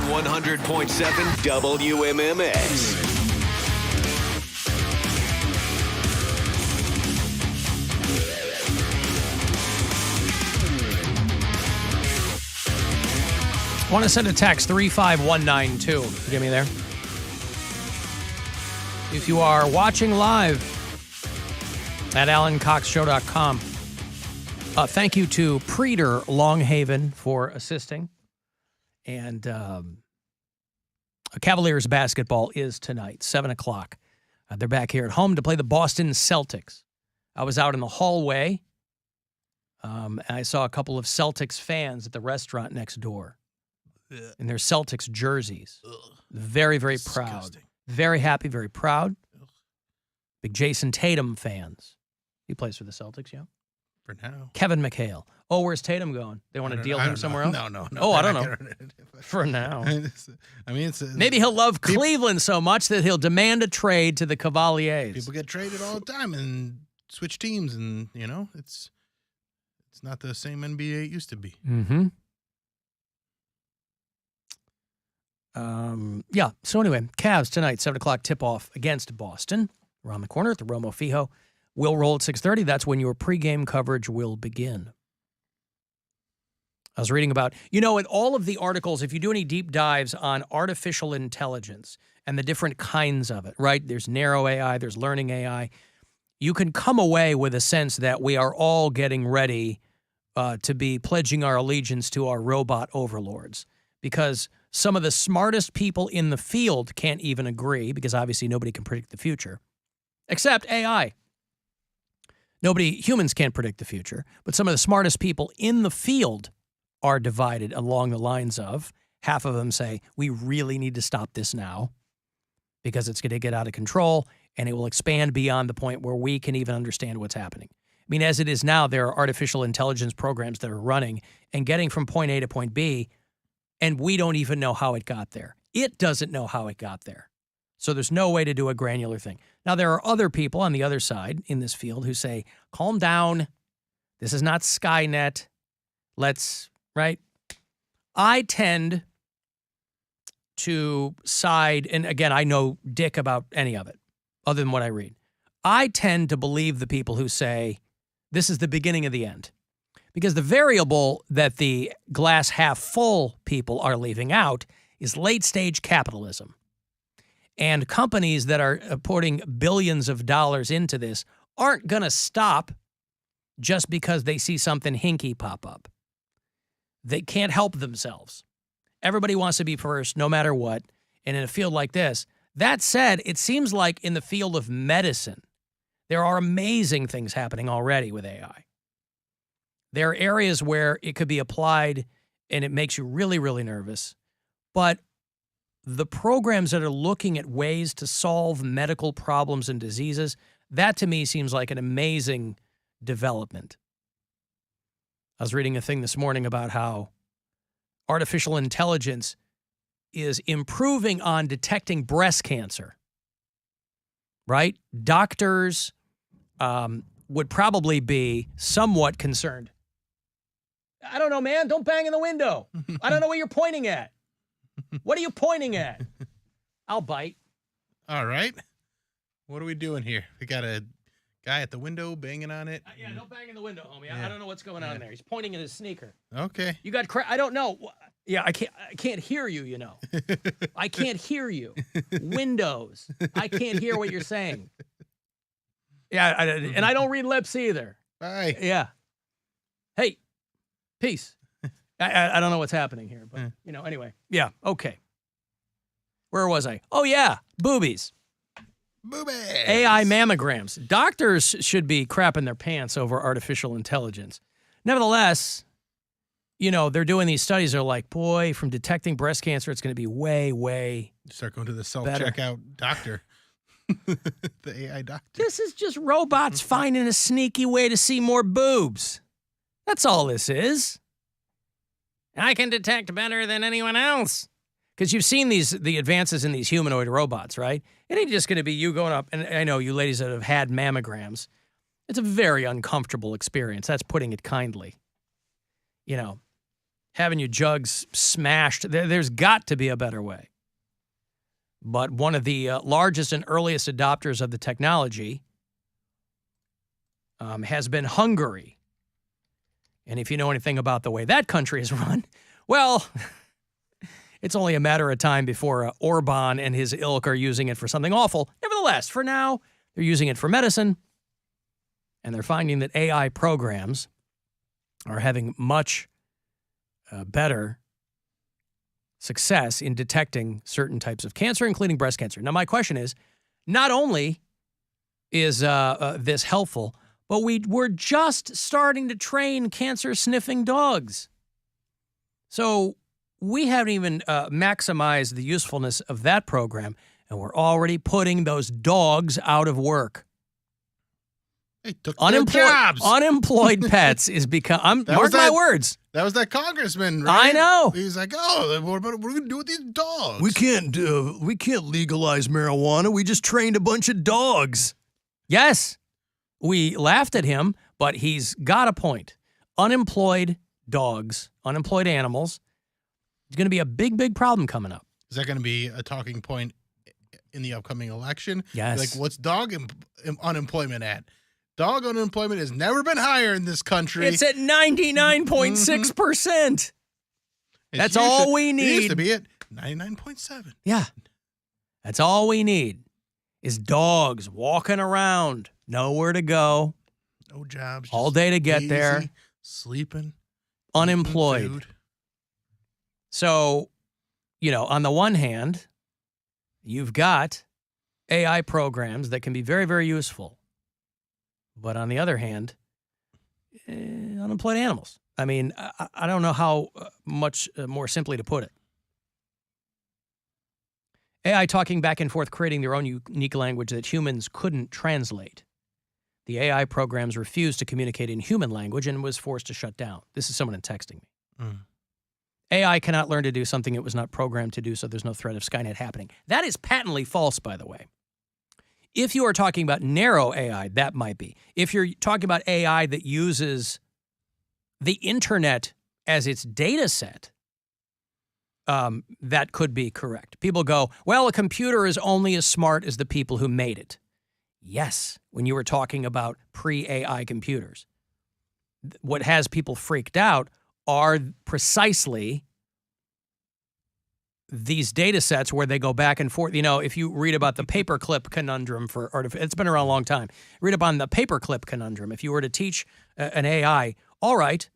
100.7 WMMS. I want to send a text 35192. You get me there? If you are watching live at AlanCoxShow.com, thank you to Preeter Longhaven for assisting. And Cavaliers basketball is tonight, 7 o'clock. They're back here at home to play the Boston Celtics. I was out in the hallway, and I saw a couple of Celtics fans at the restaurant next door. In their Celtics jerseys. Very, very proud. Very happy, very proud. Big Jason Tatum fans. He plays for the Celtics, yeah? For now. Kevin McHale. Oh, where's Tatum going? They want to deal him somewhere else? No. Oh, I don't know. For now. I mean, maybe he'll love Cleveland so much that he'll demand a trade to the Cavaliers. People get traded all the time and switch teams, and, you know, it's not the same NBA it used to be. Mm-hmm. Yeah, so anyway, Cavs tonight, 7 o'clock tip-off against Boston. Around the corner at the Romo Fijo. We'll roll at 6:30. That's when your pregame coverage will begin. I was reading about, in all of the articles, if you do any deep dives on artificial intelligence and the different kinds of it, right? There's narrow AI, there's learning AI. You can come away with a sense that we are all getting ready to be pledging our allegiance to our robot overlords, because some of the smartest people in the field can't even agree, because obviously nobody can predict the future, except AI. Humans can't predict the future, but some of the smartest people in the field are divided along the lines of, half of them say, we really need to stop this now because it's going to get out of control and it will expand beyond the point where we can even understand what's happening. I mean, as it is now, there are artificial intelligence programs that are running and getting from point A to point B, and we don't even know how it got there. It doesn't know how it got there. So there's no way to do a granular thing. Now, there are other people on the other side in this field who say, calm down. This is not Skynet. Right? I tend to side, and again, I know dick about any of it, other than what I read. I tend to believe the people who say, this is the beginning of the end. Because the variable that the glass half full people are leaving out is late-stage capitalism. And companies that are putting billions of dollars into this aren't going to stop just because they see something hinky pop up. They can't help themselves. Everybody wants to be first, no matter what. And in a field like this, that said, it seems like in the field of medicine, there are amazing things happening already with AI. There are areas where it could be applied and it makes you really, really nervous. But the programs that are looking at ways to solve medical problems and diseases, that to me seems like an amazing development. I was reading a thing this morning about how artificial intelligence is improving on detecting breast cancer, right? Doctors would probably be somewhat concerned. I don't know, man. Don't bang in the window. I don't know what you're pointing at. What are you pointing at? I'll bite. All right. What are we doing here? We got a guy at the window banging on it. Yeah, don't bang in the window, homie. Yeah. I don't know what's going on there. He's pointing at his sneaker. Okay. You got I don't know. Yeah, I can't hear you, I can't hear you. Windows. I can't hear what you're saying. Yeah, and I don't read lips either. Bye. Yeah. Hey, peace. I don't know what's happening here, but, anyway. Yeah, okay. Where was I? Oh, yeah, boobies. Boobies. AI mammograms. Doctors should be crapping their pants over artificial intelligence. Nevertheless, they're doing these studies. They're like, boy, from detecting breast cancer, it's going to be way, way Start going to the self-checkout doctor. The AI doctor. This is just robots finding a sneaky way to see more boobs. That's all this is. I can detect better than anyone else. Because you've seen the advances in these humanoid robots, right? It ain't just going to be you going up, and I know you ladies that have had mammograms. It's a very uncomfortable experience. That's putting it kindly. having your jugs smashed. There's got to be a better way. But one of the largest and earliest adopters of the technology has been Hungary. And if you know anything about the way that country is run, well, it's only a matter of time before Orban and his ilk are using it for something awful. Nevertheless, for now, they're using it for medicine, and they're finding that AI programs are having much better success in detecting certain types of cancer, including breast cancer. Now, my question is, not only is this helpful, but we're just starting to train cancer-sniffing dogs. So we haven't even maximized the usefulness of that program, and we're already putting those dogs out of work. They took their jobs. Unemployed pets is become. Mark my words. That was that congressman, right? I know. He's like, oh, what are we going to do with these dogs? We can't legalize marijuana. We just trained a bunch of dogs. Yes, we laughed at him, but he's got a point. Unemployed dogs, unemployed animals, is going to be a big, big problem coming up. Is that going to be a talking point in the upcoming election? Yes. Like, what's dog unemployment at? Dog unemployment has never been higher in this country. It's at 99.6%. That's all we need. It used to be at 99.7. Yeah. That's all we need is dogs walking around, nowhere to go. No jobs. All day to get lazy, there. Sleeping. Unemployed. Food. So, on the one hand, you've got AI programs that can be very, very useful. But on the other hand, unemployed animals. I mean, I don't know how much more simply to put it. AI talking back and forth, creating their own unique language that humans couldn't translate. The AI programs refused to communicate in human language and was forced to shut down. This is someone texting me. AI cannot learn to do something it was not programmed to do, so there's no threat of Skynet happening. That is patently false, by the way. If you are talking about narrow AI, that might be. If you're talking about AI that uses the internet as its data set, that could be correct. People go, well, a computer is only as smart as the people who made it. Yes, when you were talking about pre-AI computers. What has people freaked out are precisely these data sets where they go back and forth. If you read about the paperclip conundrum it's been around a long time. Read up on the paperclip conundrum. If you were to teach an AI, all right,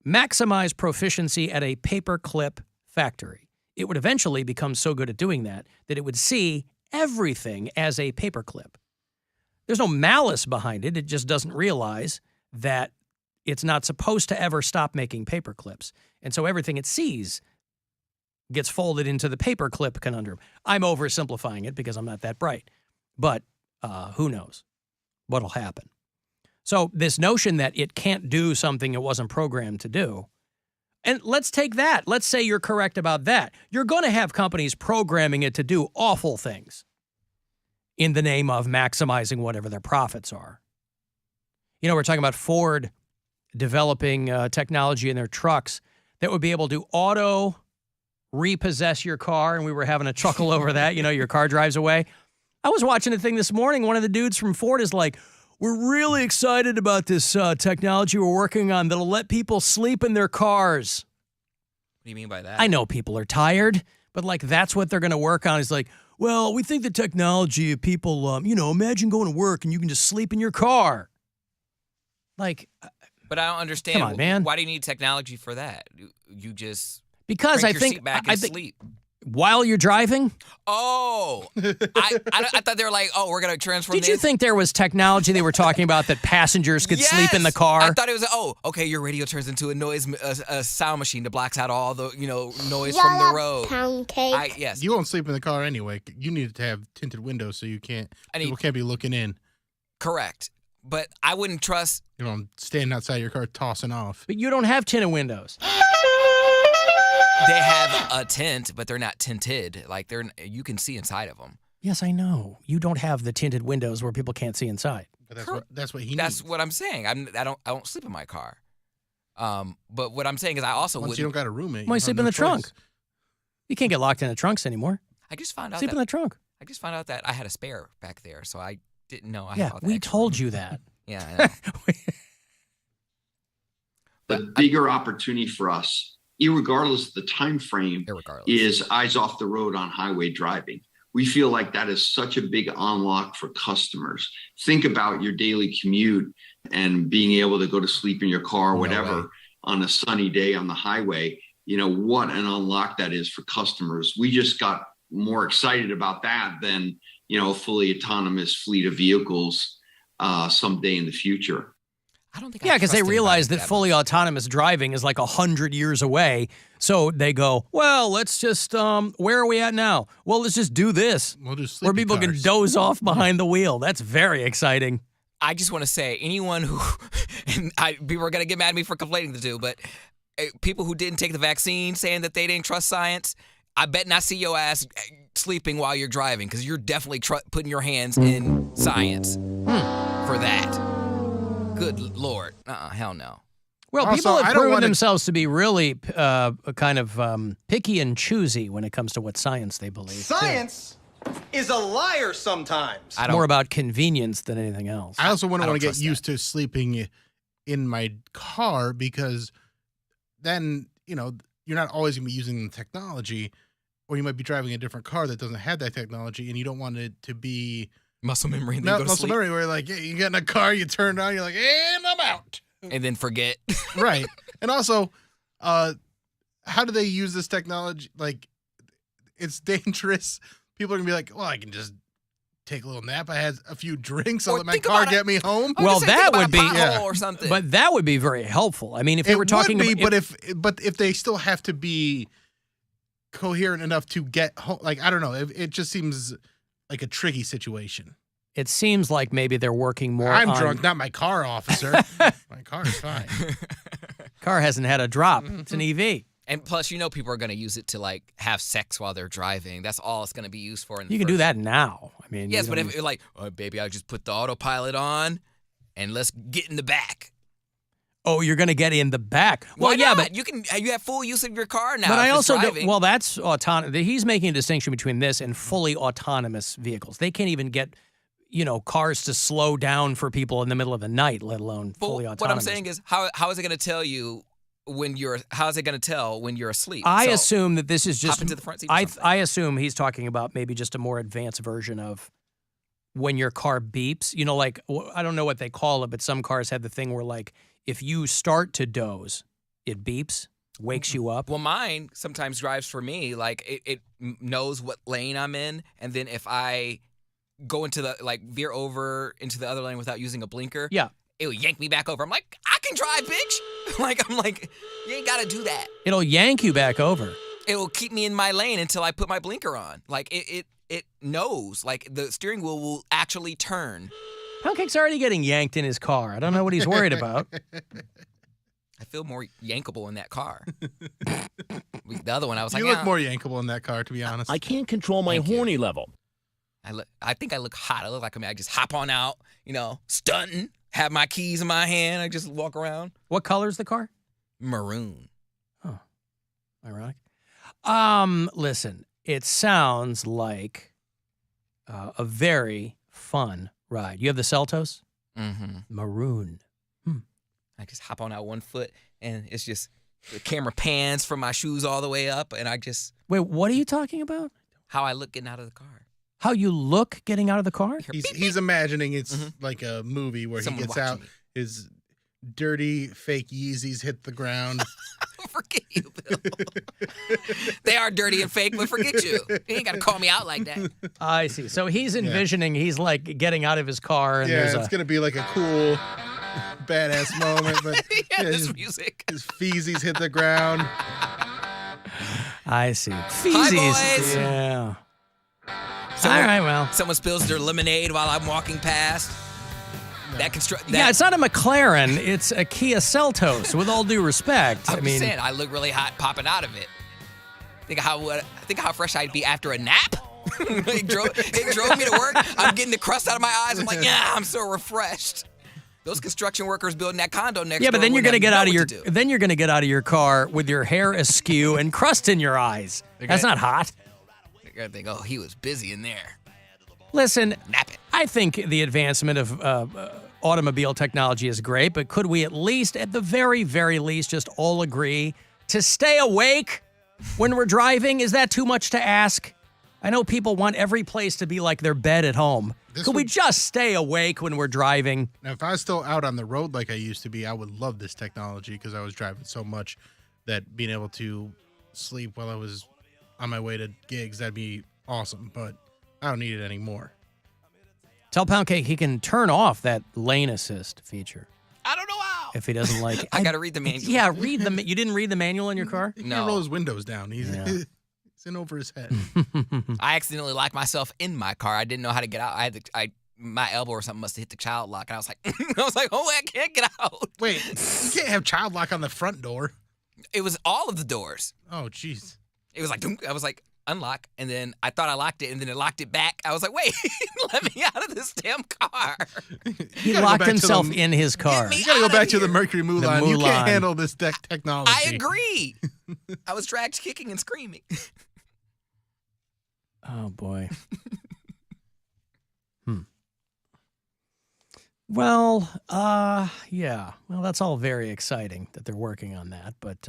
maximize proficiency at a paperclip factory. It would eventually become so good at doing that it would see everything as a paperclip. There's no malice behind it. It just doesn't realize that it's not supposed to ever stop making paperclips. And so everything it sees gets folded into the paperclip conundrum. I'm oversimplifying it because I'm not that bright. But who knows what'll happen. So this notion that it can't do something it wasn't programmed to do, and let's take that. Let's say you're correct about that. You're going to have companies programming it to do awful things in the name of maximizing whatever their profits are. We're talking about Ford developing technology in their trucks that would be able to auto repossess your car, and we were having a chuckle over that. Your car drives away. I was watching a thing this morning. One of the dudes from Ford is like, we're really excited about this technology we're working on that'll let people sleep in their cars. What do you mean by that? I know people are tired, but that's what they're going to work on. It's like, well, we think the technology of people, imagine going to work and you can just sleep in your car. But I don't understand. Come on, man. Why do you need technology for that? You just because I your think seat back and sleep. While you're driving? Oh, I thought they were like, we're going to transform Did you think there was technology they were talking about that passengers could sleep in the car? I thought it was, okay, your radio turns into a sound machine that blocks out all the, noise from the road. Poundcake. Yes. You won't sleep in the car anyway. You need to have tinted windows so people can't be looking in. Correct. But I wouldn't trust. Standing outside your car tossing off. But you don't have tinted windows. They have a tint, but they're not tinted. You can see inside of them. Yes, I know. You don't have the tinted windows where people can't see inside. But that's what he needs. That's what I'm saying. I don't sleep in my car. But what I'm saying is I also Once you don't got a roommate. Why you sleep have in no the trunk? choice. You can't get locked in the trunks anymore. I just found out Sleep in the trunk. I just found out that I had a spare back there, so I didn't know I Yeah, had all that we extra told room. you that. Yeah, I know. The bigger opportunity for us, irregardless of the time frame, Irregardless. is eyes off the road on highway driving. We feel like that is such a big unlock for customers. Think about your daily commute and being able to go to sleep in your car or whatever on a sunny day on the highway. You know, what an unlock that is for customers. We just got more excited about that than, you know, a fully autonomous fleet of vehicles someday in the future. I don't think Yeah, I because trust they realize anybody that fully autonomous driving is like 100 years away. So they go, well, let's just, where are we at now? Well, let's just do this. We'll just Where sleepy people can cars. doze off behind the wheel. That's very exciting. I just want to say, anyone who, and people are going to get mad at me for complaining to do, but people who didn't take the vaccine saying that they didn't trust science, I bet not see your ass sleeping while you're driving because you're definitely putting your hands in science for that. Good Lord. Hell no. Well, Also, people I have don't proven wanna- themselves to be really kind of picky and choosy when it comes to what science they believe. Science is a liar sometimes. I It's don't. more about convenience than anything else. I also wouldn't I don't want to get trust used to sleeping in my car because then, you know, you're not always going to be using the technology, or you might be driving a different car that doesn't have that technology, and you don't want it to be muscle memory and then not go to muscle sleep. memory where like, yeah, you get in a car, you turn on, you're like, and I'm out. And then forget. Right. And also, how do they use this technology? Like, it's dangerous. People are going to be like, well, I can just take a little nap. I had a few drinks. I'll Or let my think car about get me home. I was Well, gonna say, that think about would a be- pothole Yeah. or something. But that would be very helpful. I mean, if they were talking would be, about... but if they still have to be coherent enough to get home, like, I don't know, it just seems like a tricky situation. It seems like maybe they're working more I'm on... drunk, not my car, officer. My car is fine. Car hasn't had a drop. It's an EV. And plus, you know, people are going to use it to like have sex while they're driving. That's all it's going to be used for. You can do that now. I mean, Yes, you but don't- if you're like, oh, baby, I just put the autopilot on and let's get in the back. Oh, you're going to get in the back. Well, Why yeah, not? but you have full use of your car now. But if I it's also driving. well, that's autonomous. He's making a distinction between this and fully autonomous vehicles. They can't even get, you know, cars to slow down for people in the middle of the night, let alone But fully autonomous. what I'm saying is, how is it going to tell you when you're? How is it going to tell when you're asleep? I So, assume that this is just. hop into the front seat or something. I assume he's talking about maybe just a more advanced version of when your car beeps. You know, like I don't know what they call it, but some cars have the thing where, like, if you start to doze, it beeps, wakes you up. Well, mine sometimes drives for me. Like it knows what lane I'm in, and then if I go into the veer over into the other lane without using a blinker, Yeah, it will yank me back over. I'm like, I can drive, bitch. I'm like, you ain't got to do that. it'll yank you back over. It will keep me in my lane until I put my blinker on. Like it knows. Like the steering wheel will actually turn. Poundcake's already getting yanked in his car. I don't know what he's worried about. I feel more yankable in that car. The other one, I was You like, look more yankable in that car, to be honest. I can't control my Thank you. horny level. I think I look hot. I look like I just hop on out, you know, stunting, have my keys in my hand. I just walk around. What color's the car? Maroon. Ironic. Listen, it sounds like a very fun ride. You have the Seltos? Mm-hmm. Maroon. I just hop on out one foot, and it's just the camera pans from my shoes all the way up, and I just Wait, what are you talking about? how I look getting out of the car. How you look getting out of the car? He's imagining it's like a movie where Someone he gets watching out, me. his dirty fake Yeezys hit the ground. Forget you, Bill. They are dirty and fake, but forget you. You ain't got to call me out like that. I see. So he's envisioning he's like getting out of his car and Yeah, there's it's a gonna be like a cool, badass moment. But Yeah, his, this music. his feezies hit the ground. I see. Feezies. boys. Yeah. Someone- All right, well. Someone spills their lemonade while I'm walking past. Yeah, it's not a McLaren. It's a Kia Seltos, with all due respect. I'm I mean, just saying, I look really hot popping out of it. Think of how fresh I'd be after a nap. it drove me to work. I'm getting the crust out of my eyes. I'm like, yeah, I'm so refreshed. Those construction workers building that condo next door. Yeah, but then you're wouldn't gonna get know out of what your to do. then you're gonna get out of your car with your hair askew and crust in your eyes. That's not hot. You're gonna think, oh, he was busy in there. Listen, Nap it. I think the advancement of automobile technology is great, but could we at the very, very least, just all agree to stay awake when we're driving? Is that too much to ask? I know people want every place to be like their bed at home. Could we just stay awake when we're driving? Now, if I was still out on the road like I used to be, I would love this technology because I was driving so much that being able to sleep while I was on my way to gigs, that'd be awesome. But I don't need it anymore. Tell Poundcake he can turn off that lane assist feature I don't know how. if he doesn't like it. I got to read the manual. Yeah, read the. You didn't read the manual in your car? He can't roll his windows down. He's in over his head. I accidentally locked myself in my car. I didn't know how to get out. My elbow or something must have hit the child lock, and I was like, oh, I can't get out. Wait, you can't have child lock on the front door. It was all of the doors. Oh, jeez. It was like, I was like, unlock, and then I thought I locked it, and then it locked it back. I was like, wait, let me out of this damn car. He locked himself in his car. You gotta go back to the Mercury Mulan. You Mulan. can't handle this technology. I agree. I was dragged kicking and screaming. Oh, boy. Well, yeah. Well, that's all very exciting that they're working on that. But,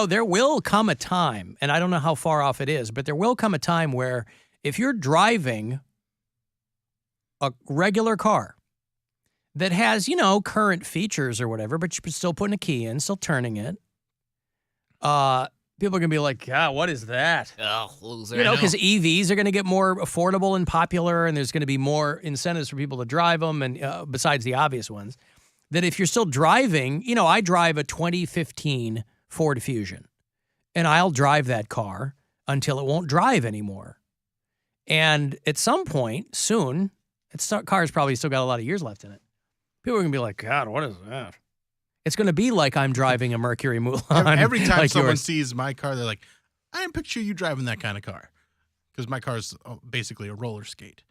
there will come a time, and I don't know how far off it is, but there will come a time where if you're driving a regular car that has, current features or whatever, but you're still putting a key in, still turning it, people are going to be like, God, what is that? Oh, loser. Because EVs are going to get more affordable and popular, and there's going to be more incentives for people to drive them, and besides the obvious ones, that if you're still driving, I drive a 2015 Ford Fusion, and I'll drive that car until it won't drive anymore. And at some point soon, car's probably still got a lot of years left in it. People are going to be like, God, what is that? It's going to be like I'm driving a Mercury Mulan. Every time like someone yours. sees my car, they're like, I didn't picture you driving that kind of car. Because my car is basically a roller skate.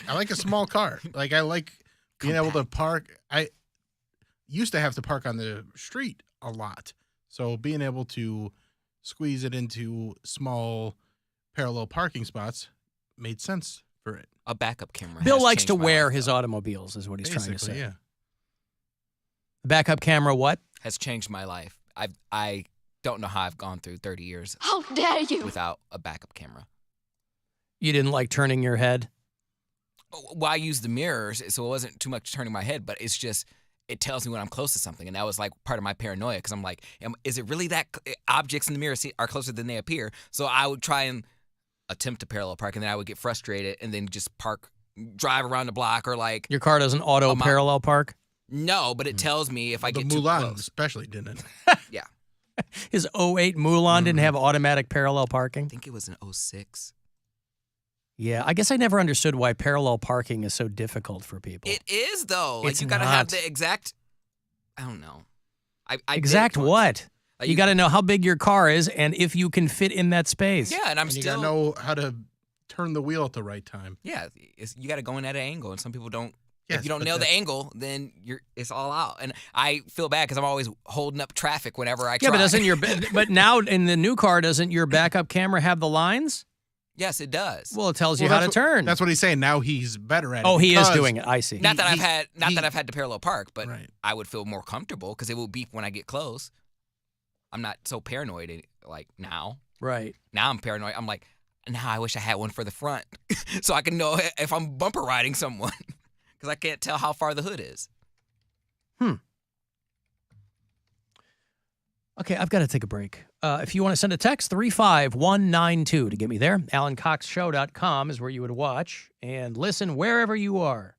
I like a small car. I like being able to park. I used to have to park on the street a lot. So being able to squeeze it into small parallel parking spots made sense for it. A backup camera. Bill has likes to changed my wear life, his though. automobiles, is what he's trying to say. Yeah. Backup camera, what? Has changed my life. I don't know how I've gone through 30 years How dare you? without a backup camera. You didn't like turning your head? Well, I use the mirrors, so it wasn't too much turning my head, but it's just, it tells me when I'm close to something. And that was like part of my paranoia, because I'm like, is it really that objects in the mirror are closer than they appear? So I would try and attempt to parallel park, and then I would get frustrated and then just drive around the block, or like. Your car doesn't auto parallel park? No, but it tells me if I The get too Mulan close. especially didn't. Yeah. His 08 Mulan didn't have automatic parallel parking? I think it was an 06. Yeah, I guess I never understood why parallel parking is so difficult for people. It is, though. Like, It's you got to have not. the exact, I don't know. I Exact did it once. what? Like, You got to know how big your car is and if you can fit in that space. Yeah, and I'm And you still. gotta know how to turn the wheel at the right time. Yeah, you got to go in at an angle, and some people don't. Yes, if you don't but nail the that's- angle, then it's all out. And I feel bad because I'm always holding up traffic whenever I Yeah, try. but but now in the new car, doesn't your backup camera have the lines? Yes, it does. Well, it tells you Well, how to turn. That's what he's saying. Now he's better at it. Oh, he is because doing it. I see. Not that he- I've had to parallel park, but Right. I would feel more comfortable because it will beep when I get close. I'm not so paranoid like now. Right. Now I'm paranoid. I'm like, now I wish I had one for the front so I can know if I'm bumper riding someone because I can't tell how far the hood is. Okay, I've got to take a break. If you want to send a text, 35192 to get me there. AlanCoxShow.com is where you would watch and listen wherever you are.